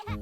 Hi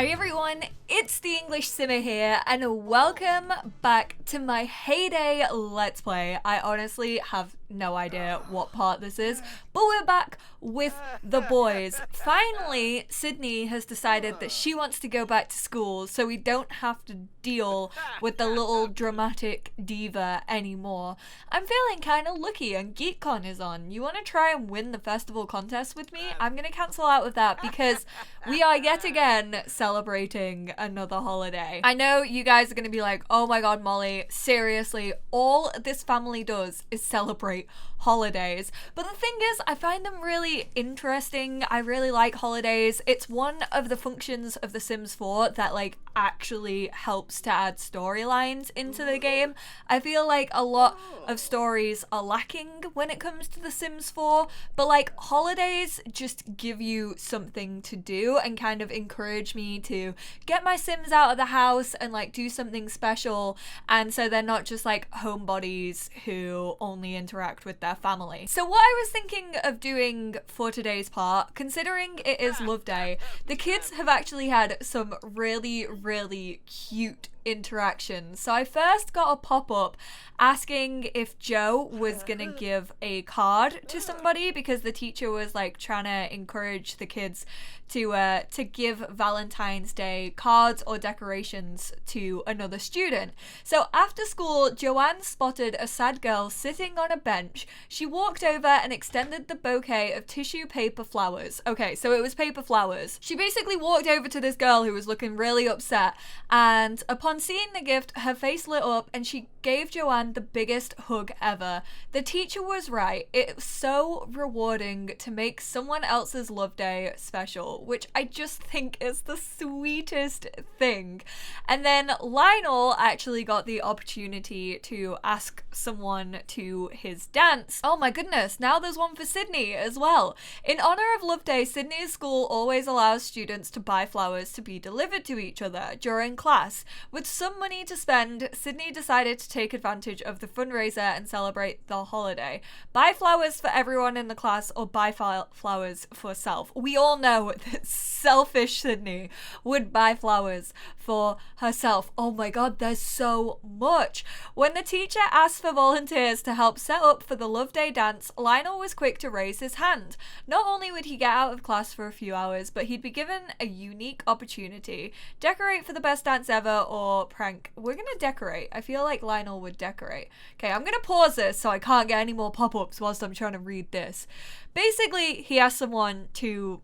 everyone, it's the EnglishSimmer here, and welcome back to my Heyday Let's Play. I honestly have no idea what part this is, but we're back with the boys. Finally, Sydney has decided that she wants to go back to school, so we don't have to deal with the little dramatic diva anymore. I'm feeling kind of lucky, and GeekCon is on. You want to try and win the festival contest with me? I'm going to cancel out of that because we are yet again celebrating another holiday. I know you guys are going to be like, oh my god, Molly, seriously, all this family does is celebrate holidays. But the thing is, I find them really interesting. I really like holidays. It's one of the functions of The Sims 4 that actually helps to add storylines into the game. I feel like a lot of stories are lacking when it comes to The Sims 4, but holidays just give you something to do and kind of encourage me to get my Sims out of the house and do something special, and so they're not just homebodies who only interact with their family. So what I was thinking of doing for today's part, considering it is Love Day, the kids have actually had some really cute interactions. So I first got a pop-up asking if Joe was gonna give a card to somebody because the teacher was trying to encourage the kids to give Valentine's Day cards or decorations to another student. So after school, Joanne spotted a sad girl sitting on a bench. She walked over and extended the bouquet of tissue paper flowers. Okay, so it was paper flowers. She basically walked over to this girl who was looking really upset, and upon seeing the gift, her face lit up and she gave Joanne the biggest hug ever. The teacher was right. It's so rewarding to make someone else's love day special, which I just think is the sweetest thing. And then Lionel actually got the opportunity to ask someone to his dance. Oh my goodness, now there's one for Sydney as well. In honor of Love Day, Sydney's school always allows students to buy flowers to be delivered to each other during class. With some money to spend, Sydney decided to take advantage of the fundraiser and celebrate the holiday. Buy flowers for everyone in the class or buy flowers for self. We all know that selfish Sydney would buy flowers for herself. Oh my god, there's so much. When the teacher asked for volunteers to help set up for the Love Day dance, Lionel was quick to raise his hand. Not only would he get out of class for a few hours, but he'd be given a unique opportunity. Decorate for the best dance ever or prank. We're gonna decorate. I feel like Lionel would decorate. Okay, I'm gonna pause this so I can't get any more pop-ups whilst I'm trying to read this. Basically, he asked someone to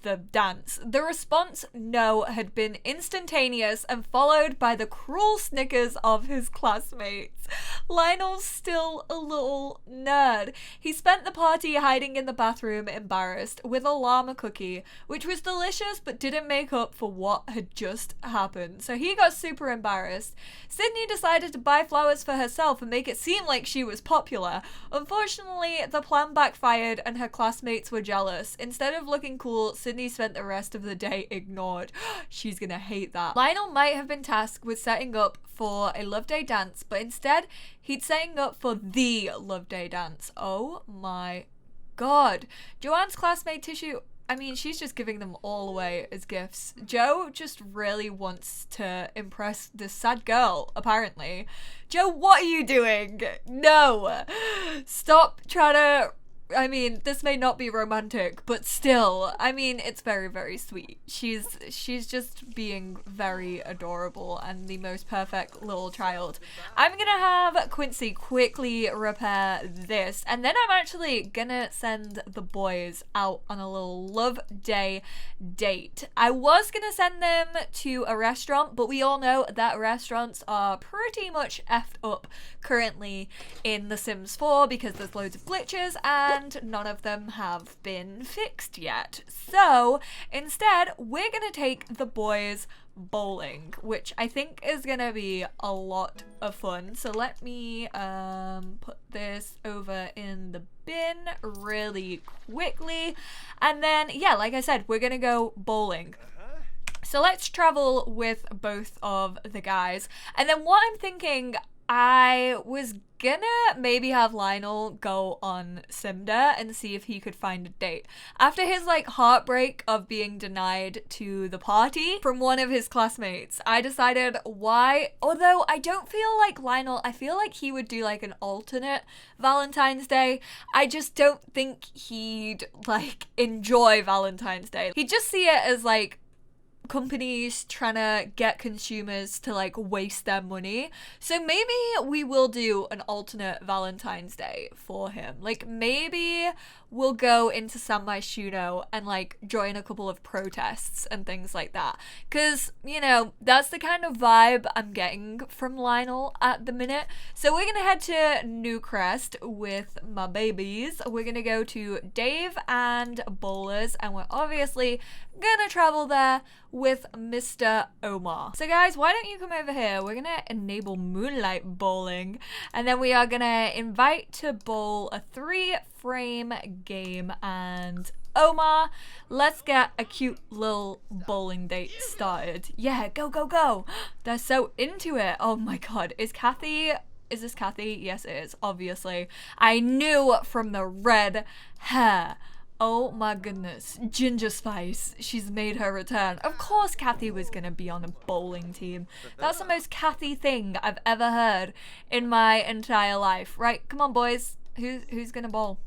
the dance. The response no had been instantaneous and followed by the cruel snickers of his classmates. Lionel's still a little nerd. He spent the party hiding in the bathroom embarrassed with a llama cookie, which was delicious but didn't make up for what had just happened. So he got super embarrassed. Sydney decided to buy flowers for herself and make it seem like she was popular. Unfortunately, the plan backfired and her classmates were jealous. Instead of looking cool, Sydney spent the rest of the day ignored. She's gonna hate that. Lionel might have been tasked with setting up for a Love Day dance, but instead he'd setting up for the Love Day dance. Oh my god. Joanne's classmate tissue, I mean, she's just giving them all away as gifts. Joe just really wants to impress this sad girl, apparently. Joe, what are you doing? No. Stop trying to... I mean, this may not be romantic, but still, I mean, it's very sweet. She's just being very adorable and the most perfect little child. I'm gonna have Quincy quickly repair this, and then I'm actually gonna send the boys out on a little Love Day date. I was gonna send them to a restaurant, but we all know that restaurants are pretty much effed up currently in The Sims 4 because there's loads of glitches and none of them have been fixed yet. So instead, we're gonna take the boys bowling, which I think is gonna be a lot of fun. So let me put this over in the bin really quickly, and then yeah, like I said, we're gonna go bowling. So let's travel with both of the guys. And then what I'm thinking, I was gonna maybe have Lionel go on Simda and see if he could find a date. After his like heartbreak of being denied to the party from one of his classmates, I decided although I don't feel like Lionel, I feel like he would do like an alternate Valentine's Day. I just don't think he'd like enjoy Valentine's Day. He'd just see it as like companies trying to get consumers to like waste their money. So maybe we will do an alternate Valentine's Day for him. Like maybe we'll go into San Myshuno and like join a couple of protests and things like that. Cause you know, that's the kind of vibe I'm getting from Lionel at the minute. So we're gonna head to Newcrest with my babies. We're gonna go to Dave and Bowlers, and we're obviously gonna travel there with Mr. Omar. So guys, why don't you come over here? We're gonna enable moonlight bowling, and then we are gonna invite to bowl a 3-frame game. And Omar, let's get a cute little bowling date started. Yeah, go, go, go. They're so into it. Oh my god. Is this Kathy? Yes, it is, obviously. I knew from the red hair. Oh my goodness, Ginger Spice, she's made her return. Of course Kathy was gonna be on a bowling team. That's the most Kathy thing I've ever heard in my entire life. Right, come on boys, who's gonna bowl?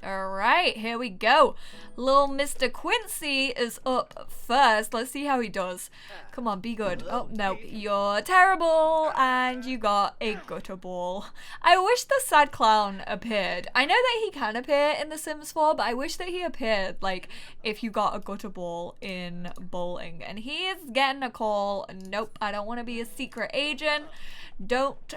Alright, here we go. Little Mr. Quincy is up first. Let's see how he does. Come on, be good. Oh, no, you're terrible, and you got a gutter ball. I wish the sad clown appeared. I know that he can appear in The Sims 4, but I wish that he appeared, like, if you got a gutter ball in bowling. And he is getting a call. Nope, I don't want to be a secret agent. Don't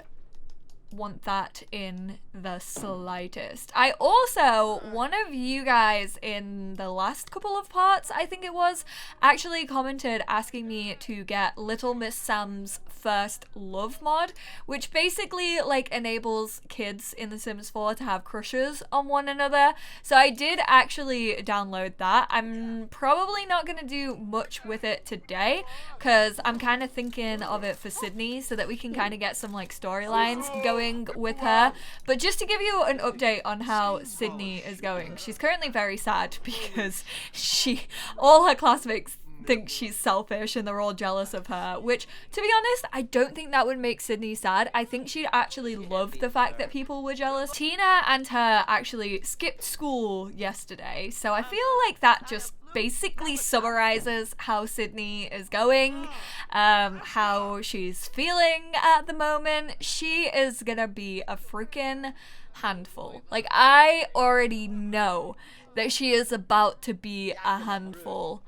want that in the slightest. I also, one of you guys in the last couple of parts, I think it was, actually commented asking me to get Little Miss Sam's First Love mod, which basically like enables kids in The Sims 4 to have crushes on one another. So I did actually download that. I'm probably not gonna do much with it today because I'm kind of thinking of it for Sydney so that we can kind of get some like storylines going with her. But just to give you an update on how Sydney is going, she's currently very sad because all her classmates think she's selfish and they're all jealous of her, which, to be honest, I don't think that would make Sydney sad. I think she'd actually love the fact that people were jealous. Tina and her actually skipped school yesterday, so I feel like that just basically summarizes how Sydney is going, how she's feeling at the moment. She is gonna be a freaking handful. Like, I already know that she is about to be a handful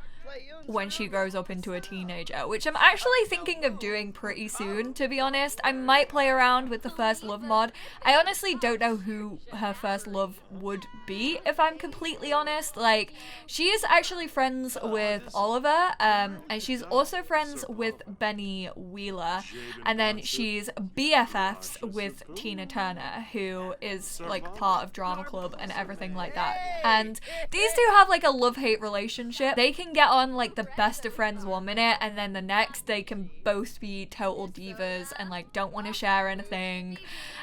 when she grows up into a teenager, which I'm actually thinking of doing pretty soon, to be honest. I might play around with the First Love mod. I honestly don't know who her first love would be, if I'm completely honest. Like, she is actually friends with Oliver, and she's also friends with Benny Wheeler, and then she's BFFs with Tina Turner, who is like part of Drama Club and everything like that. And these two have like a love-hate relationship. They can get on like the best of friends one minute, and then the next they can both be total divas and like don't want to share anything.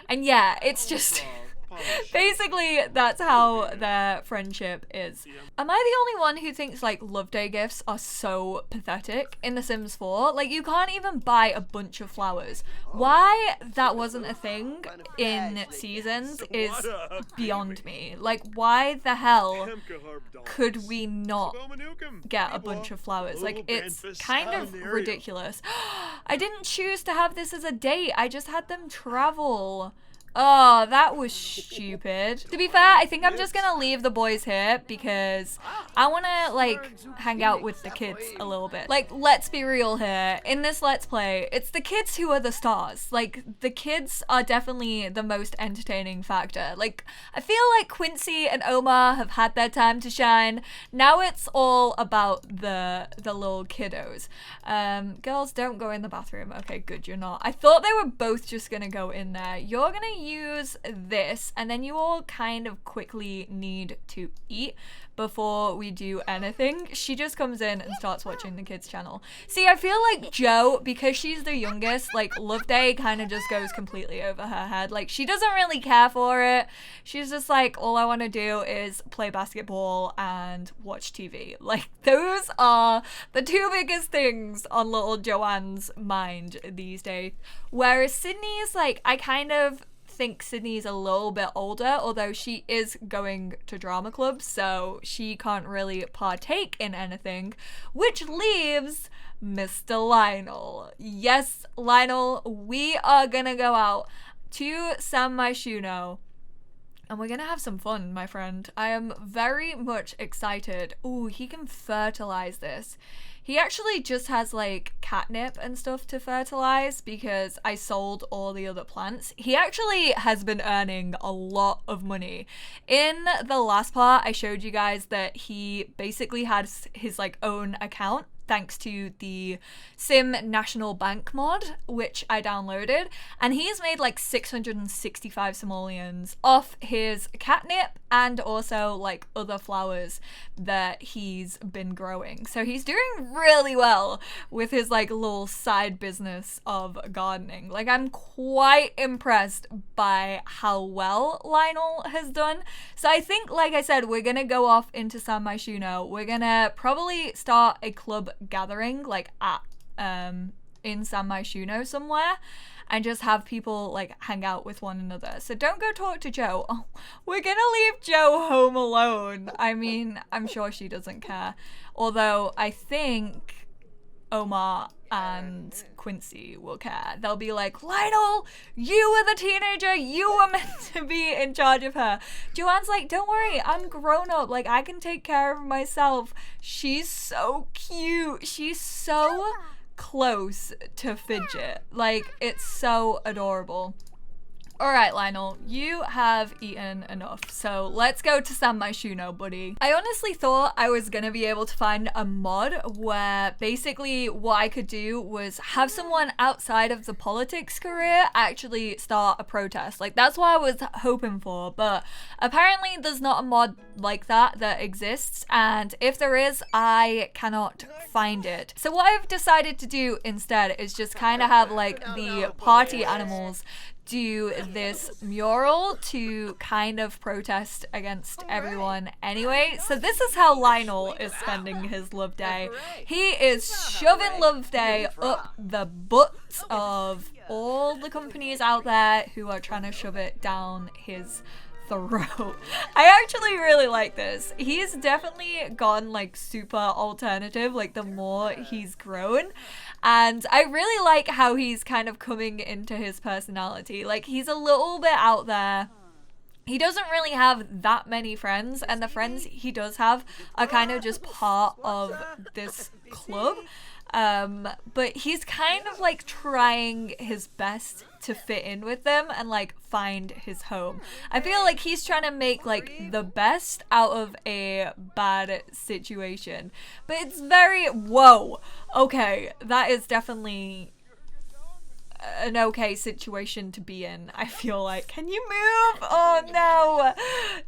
And yeah, it's just basically that's how their friendship is. Am I the only one who thinks like Love Day gifts are so pathetic in The Sims 4? Like, you can't even buy a bunch of flowers. Why that wasn't a thing in Seasons is beyond me. Like, why the hell could we not get a bunch of flowers? Like, it's kind of ridiculous. I didn't choose to have this as a date. I just had them travel. Oh, that was stupid. To be fair, I think I'm just gonna leave the boys here because I wanna, like, hang out with the kids a little bit. Like, let's be real here. In this Let's Play, it's the kids who are the stars. Like, the kids are definitely the most entertaining factor. Like, I feel like Quincy and Omar have had their time to shine. Now it's all about the little kiddos. Girls, don't go in the bathroom. Okay, good, you're not. I thought they were both just gonna go in there. You're gonna use this, and then you all kind of quickly need to eat before we do anything. She just comes in and starts watching the kids channel. See, I feel like Jo, because she's the youngest, like Love Day kind of just goes completely over her head. Like, she doesn't really care for it. She's just like, all I want to do is play basketball and watch TV. Like, those are the two biggest things on little Joanne's mind these days. Whereas Sydney's like, I kind of think Sydney's a little bit older, although she is going to drama club, so she can't really partake in anything, which leaves Mr. Lionel. Yes, Lionel, we are gonna go out to San Myshuno and we're gonna have some fun, my friend. I am very much excited. Ooh, he can fertilize this. He actually just has like catnip and stuff to fertilize because I sold all the other plants. He actually has been earning a lot of money. In the last part, I showed you guys that he basically has his like own account thanks to the Sim National Bank mod, which I downloaded, and he's made like 665 simoleons off his catnip and also like other flowers that he's been growing. So he's doing really well with his like little side business of gardening. Like, I'm quite impressed by how well Lionel has done. So I think, like I said, we're gonna go off into San Myshuno. We're gonna probably start a club gathering like at in San Myshuno somewhere and just have people like hang out with one another. So don't go talk to Jo. Oh, we're gonna leave Jo home alone. I mean, I'm sure she doesn't care. Although I think Omar and Quincy will care. They'll be like, Lionel, you were the teenager. You were meant to be in charge of her. Joanne's like, don't worry, I'm grown up. Like, I can take care of myself. She's so cute. She's so close to Fidget. Like, it's so adorable. Alright, Lionel, you have eaten enough, so let's go to San Myshuno, buddy. I honestly thought I was gonna be able to find a mod where basically what I could do was have someone outside of the politics career actually start a protest. Like, that's what I was hoping for, but apparently there's not a mod like that exists, and if there is, I cannot find it. So what I've decided to do instead is just kind of have like the party animals do this mural to kind of protest against everyone anyway. So this is how Lionel is spending his Love Day. He is shoving Love Day up the butts of all the companies out there who are trying to shove it down his throat. I actually really like this. He's definitely gone like super alternative, like the more he's grown. And I really like how he's kind of coming into his personality. Like, he's a little bit out there. He doesn't really have that many friends, and the friends he does have are kind of just part of this club. But he's kind of like trying his best to fit in with them and like find his home. I feel like he's trying to make like the best out of a bad situation. But it's very, whoa, okay, that is definitely an okay situation to be in, I feel like. Can you move? Oh no!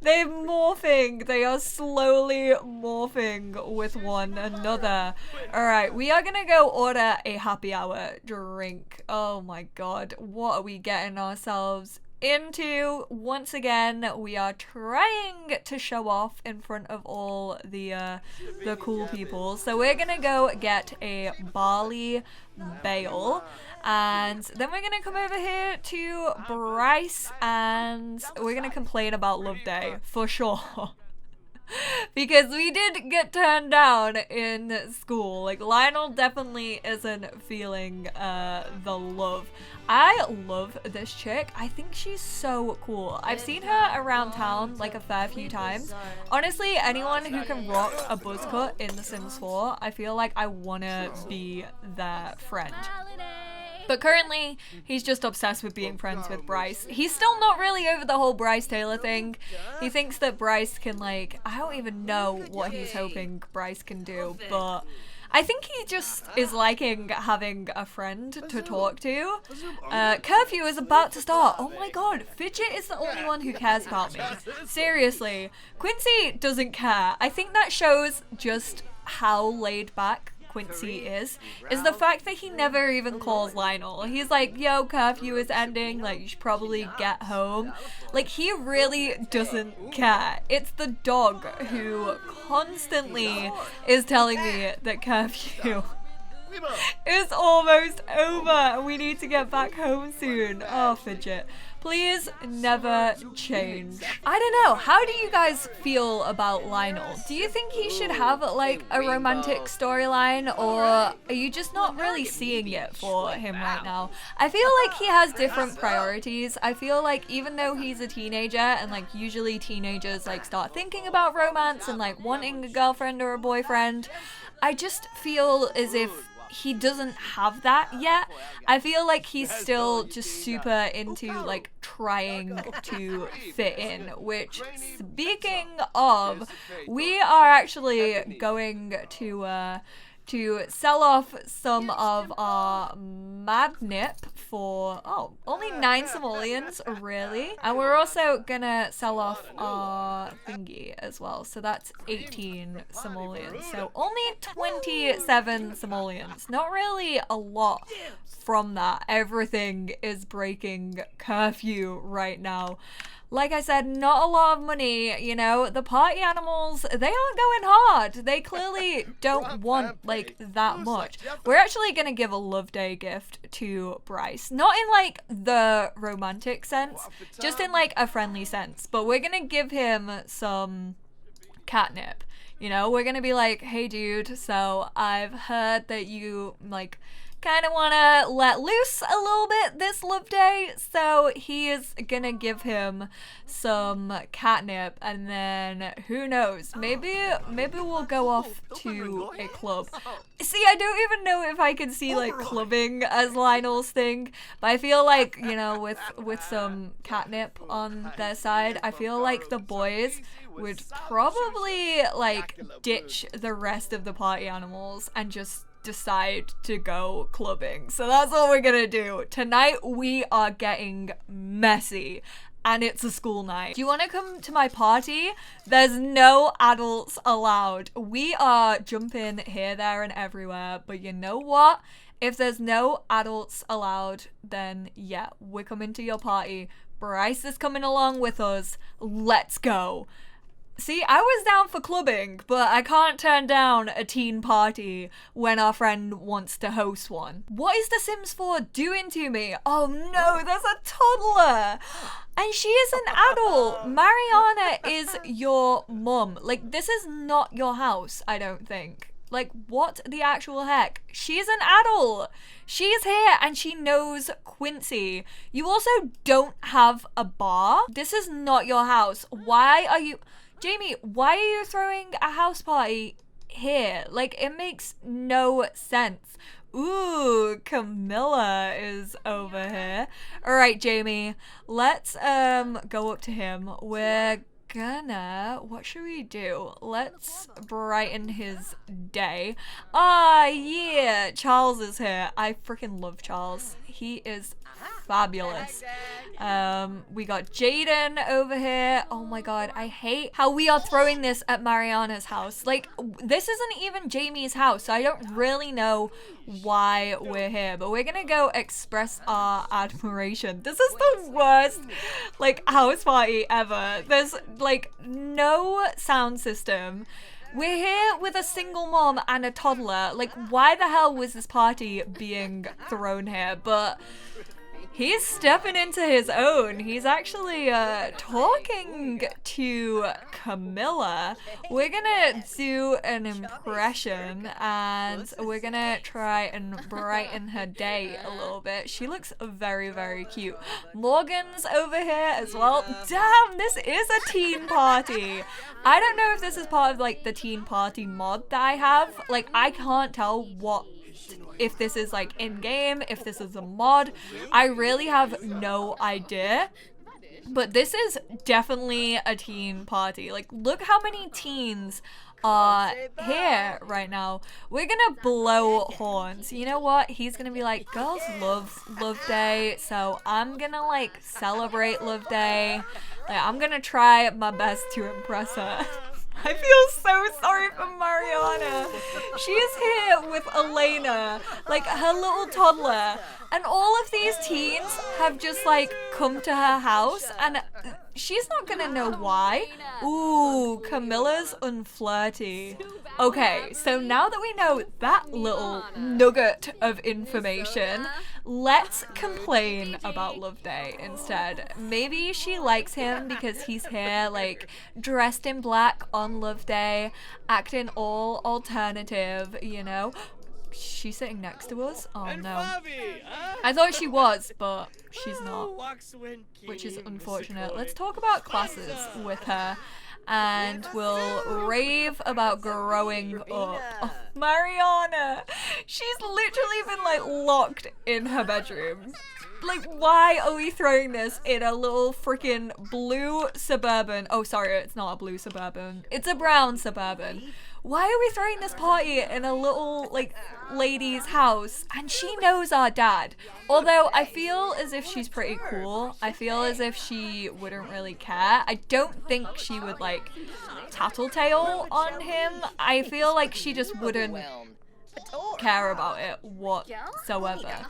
They're morphing. They are slowly morphing with one another. Alright, we are gonna go order a happy hour drink. Oh my god, what are we getting ourselves into? Once again, we are trying to show off in front of all the cool people. So we're gonna go get a barley bale, and then we're gonna come over here to Bryce and we're gonna complain about Love Day for sure. Because we did get turned down in school. Like, Lionel definitely isn't feeling the love. I love this chick. I think she's so cool. I've seen her around town like a fair few times. Honestly, anyone who can rock a buzz cut in The Sims 4, I feel like I wanna be their friend. But currently, he's just obsessed with being friends with Bryce. He's still not really over the whole Bryce Taylor thing. He thinks that Bryce can, like, I don't even know what he's hoping Bryce can do, but I think he just is liking having a friend to talk to. Curfew is about to start. Oh my god, Fidget is the only one who cares about me. Seriously, Quincy doesn't care. I think that shows just how laid back Quincy is the fact that he never even calls Lionel. He's like, yo, curfew is ending, like you should probably get home. Like, he really doesn't care. It's the dog who constantly is telling me that curfew is almost over and we need to get back home soon. Oh, Fidget, please never change. I don't know, how do you guys feel about Lionel? Do you think he should have like a romantic storyline, or are you just not really seeing it for him right now? I feel like he has different priorities. I feel like even though he's a teenager, and like usually teenagers like start thinking about romance and like wanting a girlfriend or a boyfriend, I just feel as if he doesn't have that yet. I feel like he's still just super into like trying to fit in, which, speaking of, we are actually going to sell off some of our Madnip for, only 9 simoleons, really? And we're also gonna sell off our thingy as well, so that's 18 simoleons. So only 27 simoleons. Not really a lot from that. Everything is breaking curfew right now. Like I said, not a lot of money, you know. The party animals, they aren't going hard. They clearly don't want, like, that much. We're actually going to give a Love Day gift to Bryce. Not in, like, the romantic sense, just in, like, a friendly sense. But we're going to give him some catnip. You know, we're going to be like, hey, dude, so I've heard that you, like, kind of want to let loose a little bit this Love Day, so he is gonna give him some catnip, and then who knows, maybe we'll go off to a club. See, I don't even know if I can see like clubbing as Lionel's thing, but I feel like, you know, with some catnip on their side, I feel like the boys would probably like ditch the rest of the party animals and just decide to go clubbing. So that's what we're gonna do. Tonight we are getting messy, and it's a school night. Do you want to come to my party? There's no adults allowed. We are jumping here, there, and everywhere, but you know what? If there's no adults allowed, then yeah, we're coming to your party. Bryce is coming along with us. Let's go. See, I was down for clubbing, but I can't turn down a teen party when our friend wants to host one. What is The Sims 4 doing to me? Oh no, there's a toddler! And she is an adult! Mariana is your mum. Like, this is not your house, I don't think. Like, what the actual heck? She's an adult! She's here and she knows Quincy. You also don't have a bar? This is not your house. Why are you... Jamie, why are you throwing a house party here? Like, it makes no sense. Ooh, Camilla is over here. All right, Jamie, let's go up to him. We're gonna, what should we do? Let's brighten his day. Ah, yeah, Charles is here. I freaking love Charles. He is fabulous. We got Jaden over here. Oh my god, I hate how we are throwing this at Mariana's house. Like, this isn't even Jamie's house, so I don't really know why we're here, but we're gonna go express our admiration. This is the worst, like, house party ever. There's, like, no sound system. We're here with a single mom and a toddler. Like, why the hell was this party being thrown here? But he's stepping into his own. He's actually talking to Camilla. We're gonna do an impression and we're gonna try and brighten her day a little bit. She looks very, very cute. Morgan's over here as well. Damn, this is a teen party. I don't know if this is part of like the teen party mod that I have. Like, I can't tell if this is like in-game, if this is a mod. I really have no idea. But this is definitely a teen party. Like, look how many teens are here right now. We're gonna blow horns. You know what? He's gonna be like, girls love Love Day, so I'm gonna like celebrate Love Day. Like, I'm gonna try my best to impress her. I feel so sorry for Mariana. She is here with Elena, like her little toddler, and all of these teens have just like come to her house, and she's not gonna know why. Ooh, Camilla's unflirty. Okay, so now that we know that little nugget of information, let's complain about Love Day instead. Maybe she likes him because he's here, like, dressed in black on Love Day, acting all alternative, you know? She's sitting next to us? Oh no. I thought she was, but she's not, which is unfortunate. Let's talk about classes with her, and we'll rave about growing up. Oh, Mariana! She's literally been like locked in her bedroom. Like, why are we throwing this in a little freaking blue Suburban? Oh, sorry, it's not a blue Suburban. It's a brown Suburban. Why are we throwing this party in a little, like, lady's house? And she knows our dad. Although, I feel as if she's pretty cool. I feel as if she wouldn't really care. I don't think she would, like, tattletale on him. I feel like she just wouldn't care about it whatsoever.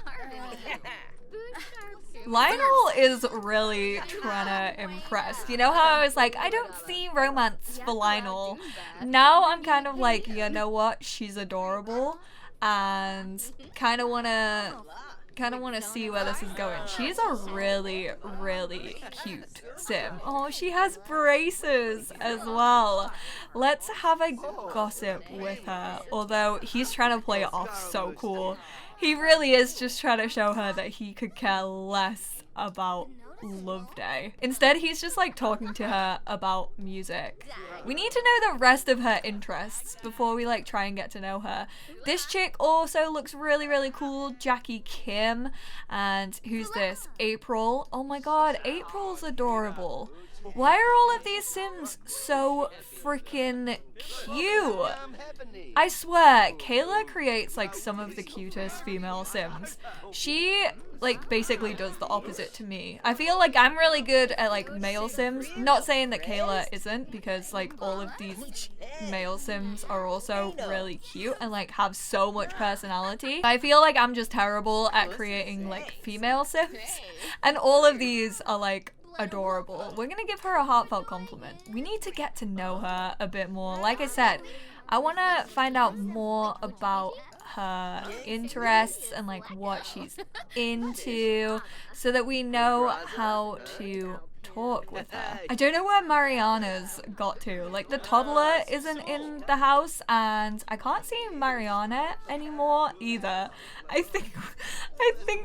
Lionel is really trying to impress. You know how I was like, I don't see romance for Lionel. Now I'm kind of like, you know what? She's adorable, and kind of wanna see where this is going. She's a really, really cute sim. Oh, she has braces as well. Let's have a gossip with her. Although he's trying to play it off so cool. He really is just trying to show her that he could care less about Love Day. Instead, he's just like talking to her about music. We need to know the rest of her interests before we like try and get to know her. This chick also looks really, really cool. Jackie Kim. And who's this? April. Oh my god, April's adorable. Why are all of these sims so freaking cute? I swear, Kayla creates like some of the cutest female sims. She like basically does the opposite to me. I feel like I'm really good at like male sims. Not saying that Kayla isn't, because like all of these male sims are also really cute and like have so much personality. I feel like I'm just terrible at creating like female sims, and all of these are like adorable. We're gonna give her a heartfelt compliment. We need to get to know her a bit more. Like I said, I want to find out more about her interests and like what she's into, so that we know how to talk with her. I don't know where Mariana's got to. Like, the toddler isn't in the house, and I can't see Mariana anymore either. I think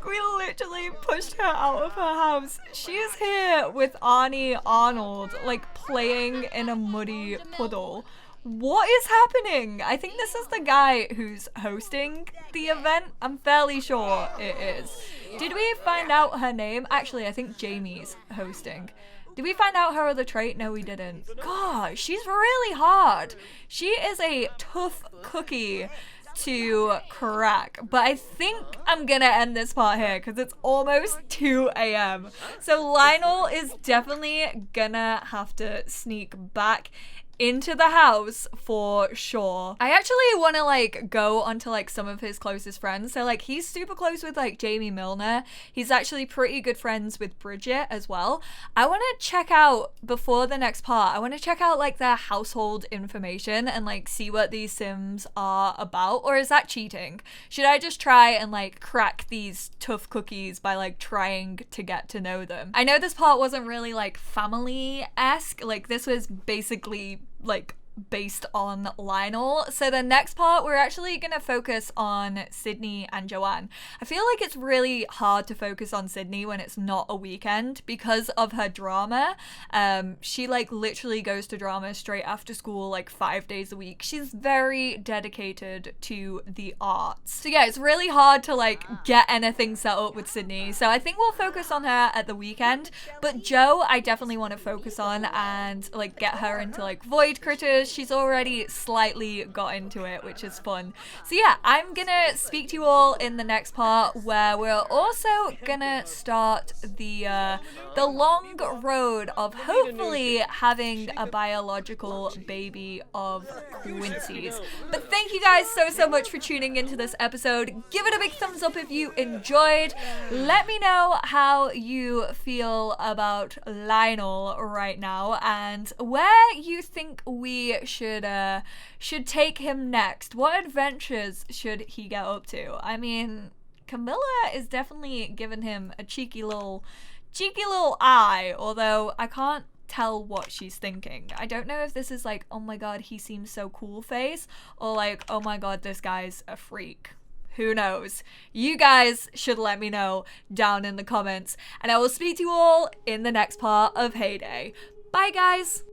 we literally pushed her out of her house. She is here with Arnie Arnold, like playing in a muddy puddle. What is happening? I think this is the guy who's hosting the event. I'm fairly sure it is. Did we find out her name? Actually, I think Jamie's hosting. Did we find out her other trait? No, we didn't. God, she's really hard. She is a tough cookie to crack. But I think I'm gonna end this part here because it's almost 2 a.m. So Lionel is definitely gonna have to sneak back into the house for sure. I actually want to like go onto like some of his closest friends. So like he's super close with like Jamie Milner. He's actually pretty good friends with Bridget as well. I want to check out, before the next part, I want to check out like their household information and like see what these sims are about. Or is that cheating? Should I just try and like crack these tough cookies by like trying to get to know them? I know this part wasn't really like family-esque. Like this was basically like based on Lionel. So the next part, we're actually gonna focus on Sydney and Joanne. I feel like it's really hard to focus on Sydney when it's not a weekend because of her drama. She like literally goes to drama straight after school, like 5 days a week. She's very dedicated to the arts. So yeah, it's really hard to like get anything set up with Sydney. So I think we'll focus on her at the weekend. But Jo, I definitely want to focus on and like get her into like Void Critters. because she's already slightly got into it, which is fun. So yeah, I'm gonna speak to you all in the next part, where we're also gonna start the long road of hopefully having a biological baby of Quincy's. But thank you guys so much for tuning into this episode. Give it a big thumbs up if you enjoyed. Let me know how you feel about Lionel right now and where you think we should take him next. What adventures should he get up to? I mean, Camilla is definitely giving him a cheeky little eye, although I can't tell what she's thinking. I don't know if this is like, oh my god, he seems so cool face, or like, oh my god, this guy's a freak. Who knows? You guys should let me know down in the comments, and I will speak to you all in the next part of Heyday. Bye guys!